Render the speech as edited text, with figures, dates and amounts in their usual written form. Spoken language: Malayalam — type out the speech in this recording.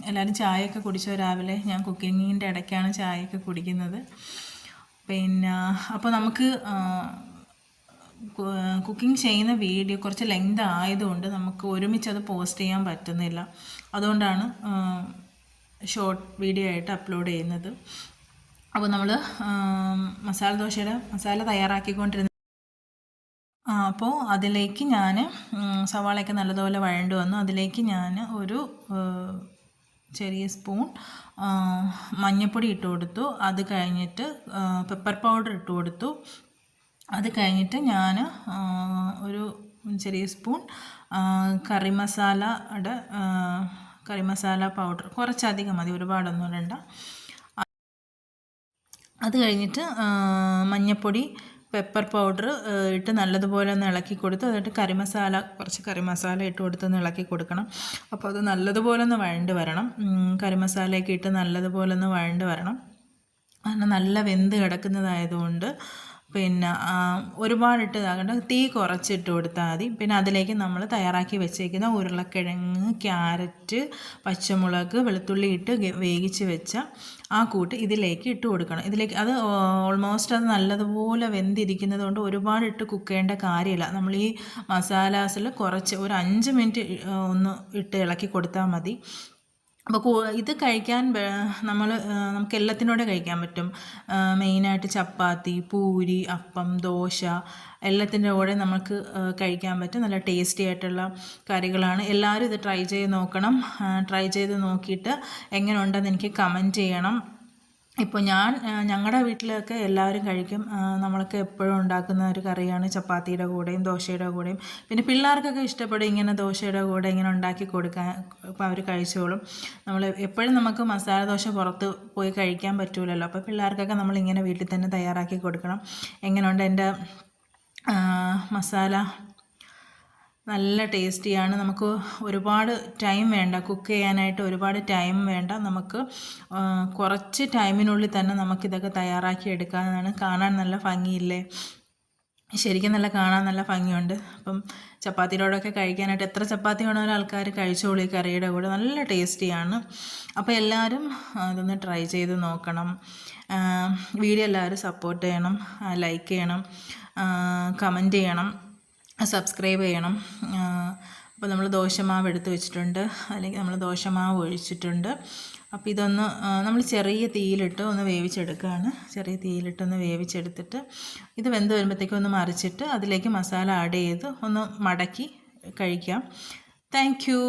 എല്ലാവരും ചായയൊക്കെ കുടിച്ചോ രാവിലെ? ഞാൻ കുക്കിങ്ങിൻ്റെ ഇടയ്ക്കാണ് ചായയൊക്കെ കുടിക്കുന്നത്. പിന്നെ അപ്പോൾ നമുക്ക് കുക്കിംഗ് ചെയ്യുന്ന വീഡിയോ കുറച്ച് ലെങ്ത് ആയതുകൊണ്ട് നമുക്ക് ഒരുമിച്ച് അത് പോസ്റ്റ് ചെയ്യാൻ പറ്റുന്നില്ല. അതുകൊണ്ടാണ് ഷോർട്ട് വീഡിയോ ആയിട്ട് അപ്ലോഡ് ചെയ്യുന്നത്. അപ്പോൾ നമ്മൾ മസാല ദോശയുടെ മസാല തയ്യാറാക്കിക്കൊണ്ടിരുന്ന അപ്പോൾ അതിലേക്ക് ഞാൻ സവാളയൊക്കെ നല്ലതുപോലെ വഴണ്ട് വന്നു. അതിലേക്ക് ഞാൻ ഒരു ചെറിയ സ്പൂൺ മഞ്ഞൾപ്പൊടി ഇട്ട് കൊടുത്തു. അത് കഴിഞ്ഞിട്ട് പെപ്പർ പൗഡർ ഇട്ട് കൊടുത്തു. അത് കഴിഞ്ഞിട്ട് ഞാൻ ഒരു ചെറിയ സ്പൂൺ കറി മസാല പൗഡർ കുറച്ചധികം മതി, ഒരുപാടൊന്നും ഇടണ്ട. അത് കഴിഞ്ഞിട്ട് മഞ്ഞൾപ്പൊടി പെപ്പർ പൗഡർ ഇട്ട് നല്ലതുപോലെ ഒന്ന് ഇളക്കി കൊടുത്ത് എന്നിട്ട് കുറച്ച് കറി മസാല ഇട്ട് കൊടുത്തൊന്ന് ഇളക്കി കൊടുക്കണം. അപ്പോൾ അത് നല്ലതുപോലെ ഒന്ന് വഴണ്ട് വരണം. കറി മസാലയൊക്കെ ഇട്ട് നല്ലതുപോലെ ഒന്ന് വഴണ്ട് വരണം. അങ്ങനെ നല്ല വെന്ത് കിടക്കുന്നതായതുകൊണ്ട് പിന്നെ ഒരുപാടിട്ട് ഇതാകേണ്ട, തീ കുറച്ചിട്ട് കൊടുത്താൽ മതി. പിന്നെ അതിലേക്ക് നമ്മൾ തയ്യാറാക്കി വെച്ചേക്കുന്ന ഉരുളക്കിഴങ്ങ്, ക്യാരറ്റ്, പച്ചമുളക്, വെളുത്തുള്ളി ഇട്ട് വേവിച്ച് വെച്ച ആ കൂട്ട് ഇതിലേക്ക് ഇട്ട് കൊടുക്കണം. ഇതിലേക്ക് അത് ഓൾമോസ്റ്റ് അത് നല്ലതുപോലെ വെന്തിരിക്കുന്നത് കൊണ്ട് ഒരുപാടിട്ട് കുക്ക് ചെയ്യേണ്ട കാര്യമില്ല. നമ്മൾ ഈ മസാലാസിൽ കുറച്ച് ഒരു 5 മിനിറ്റ് ഒന്ന് ഇട്ട് ഇളക്കി കൊടുത്താൽ മതി. അപ്പോൾ ഇത് കഴിക്കാൻ നമുക്ക് എല്ലാത്തിനോടെ കഴിക്കാൻ പറ്റും. മെയിനായിട്ട് ചപ്പാത്തി, പൂരി, അപ്പം, ദോശ എല്ലാത്തിൻ്റെ കൂടെ നമുക്ക് കഴിക്കാൻ പറ്റും. നല്ല ടേസ്റ്റി ആയിട്ടുള്ള കറികളാണ്. എല്ലാവരും ഇത് ട്രൈ ചെയ്ത് നോക്കണം. ട്രൈ ചെയ്ത് നോക്കിയിട്ട് എങ്ങനെ ഉണ്ടെന്ന് എനിക്ക് കമൻറ്റ് ചെയ്യണം. ഇപ്പോൾ ഞങ്ങളുടെ വീട്ടിലൊക്കെ എല്ലാവരും കഴിക്കും. നമ്മളൊക്കെ എപ്പോഴും ഉണ്ടാക്കുന്ന ഒരു കറിയാണ് ചപ്പാത്തിയുടെ കൂടെയും ദോശയുടെ കൂടെയും. പിന്നെ പിള്ളേർക്കൊക്കെ ഇഷ്ടപ്പെടും ഇങ്ങനെ ദോശയുടെ കൂടെ ഇങ്ങനെ ഉണ്ടാക്കി കൊടുക്കാൻ. അപ്പോൾ അവർ കഴിച്ചോളും. എപ്പോഴും നമുക്ക് മസാല ദോശ പുറത്ത് പോയി കഴിക്കാൻ പറ്റില്ലല്ലോ. അപ്പോൾ പിള്ളേർക്കൊക്കെ നമ്മളിങ്ങനെ വീട്ടിൽ തന്നെ തയ്യാറാക്കി കൊടുക്കണം. എങ്ങനെയുണ്ട് എൻ്റെ മസാല? നല്ല ടേസ്റ്റിയാണ്. നമുക്ക് ഒരുപാട് ടൈം വേണ്ട, കുക്ക് ചെയ്യാനായിട്ട് ഒരുപാട് ടൈം വേണ്ട. നമുക്ക് കുറച്ച് ടൈമിനുള്ളിൽ തന്നെ നമുക്കിതൊക്കെ തയ്യാറാക്കി എടുക്കാവുന്നതാണ്. കാണാൻ നല്ല ഭംഗിയില്ലേ? ശരിക്കും കാണാൻ നല്ല ഭംഗിയുണ്ട്. അപ്പം ചപ്പാത്തിയോടൊക്കെ കഴിക്കാനായിട്ട് എത്ര ചപ്പാത്തി വേണമെങ്കിലും ആൾക്കാർ കഴിച്ചോളൂ ഈ കറിയുടെ കൂടെ. നല്ല ടേസ്റ്റിയാണ്. അപ്പോൾ എല്ലാവരും അതൊന്ന് ട്രൈ ചെയ്ത് നോക്കണം. വീഡിയോ എല്ലാവരും സപ്പോർട്ട് ചെയ്യണം, ലൈക്ക് ചെയ്യണം, കമൻറ്റ് ചെയ്യണം, സബ്സ്ക്രൈബ് ചെയ്യണം. അപ്പോൾ നമ്മൾ ദോശമാവ് എടുത്ത് വെച്ചിട്ടുണ്ട്. അല്ലെങ്കിൽ നമ്മൾ ദോശമാവ് ഒഴിച്ചിട്ടുണ്ട്. അപ്പോൾ ഇതൊന്ന് നമ്മൾ ചെറിയ തീയിലിട്ട് ഒന്ന് വേവിച്ചെടുക്കുകയാണ്. ചെറിയ തീയിലിട്ടൊന്ന് വേവിച്ചെടുത്തിട്ട് ഇത് വെന്ത് വരുമ്പോഴത്തേക്കും ഒന്ന് മറിച്ചിട്ട് അതിലേക്ക് മസാല ആഡ് ചെയ്ത് ഒന്ന് മടക്കി കഴിക്കാം. Thank you.